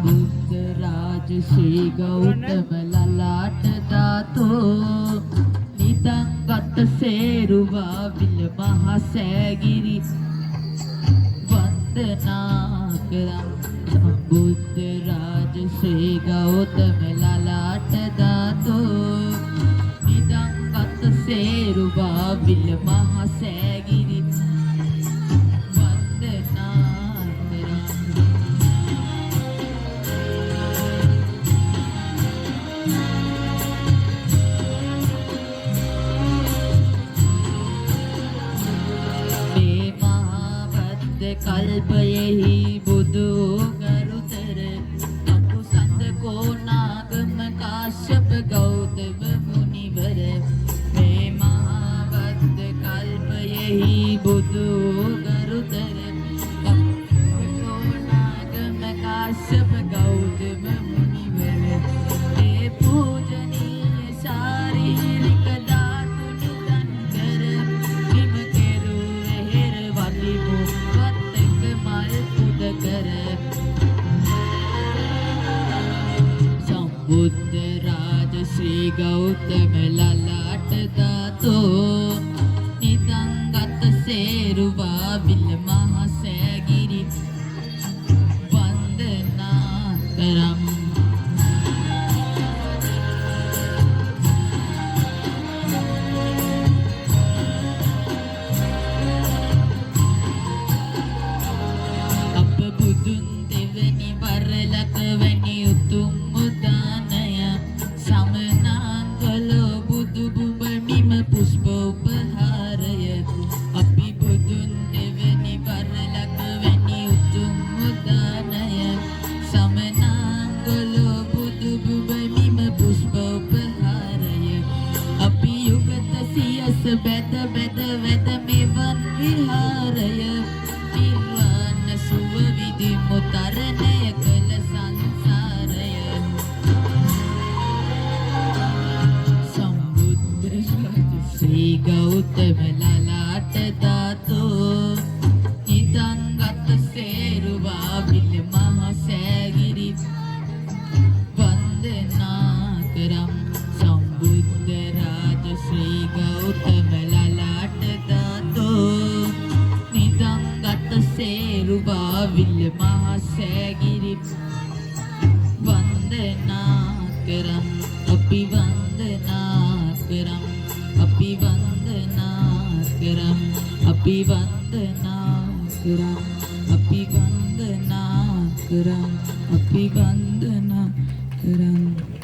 බුද්ධ රාජ ශ්‍රී ගෞතම ලලාට දාතෝ නිදන්ගත සේරුවා විල මහ සෑගිරි වන්දනා කරම් බුද්ධ රාජ ශ්‍රී ගෞතම ලලාට දාතෝ නිදන්ගත සේරුවා විල මහ සෑගිරි කල්පයෙහි බුදු ගරුතර අකුසඳ කෝනාගම කාශ්‍යප ගෞතම මුනිවර මේ මහවද්ද කල්පයෙහි බුදු ගරුතර කෝනාගම කාශ්‍යප ගෞතම මුනිවර ඒ පූජනීය ශාරීරික ධාතුනි දන්කර හිම කෙරුවේ හෙර වතිමු බුද්ධ රාජ ශ්‍රී ගෞතම ලලාට දාතෝ නිදන්ගත සේරුවා විල මහ සෑගිරි වන්දනා කරම් අප බුදුන් දෙවැනි වරලක වැනි උතුම් පුෂ්පෝපහාරය අපි බුදුන් දෙවැනි වරලක වැනි උතුම් උදානය සමනාංගලෝ බුදු බුබමිම පුෂ්පෝපහාරය අපි යුගත සියස බැද බැද වැද මෙවන් විහාරය නිර්වාණ සුව විදිමු තරණය කළ සංසාරය ශ්‍රී ගෞතම ලලාට දාතෝ නිදන්ගත සේරුවා විල මහ සෑගිරි වන්දනා කරම් සම්බුද්ධ රාජ ශ්‍රී ගෞතම ලලාට දාතෝ නිදන්ගත සේරුවා විල මහ සෑගිරි වන්දනා කරම් අපි වන්දනා කරම් අපි වන්දනා කරම් අපි වන්දනා කරම් අපි වන්දනා කරම් අපි වන්දනා කරම්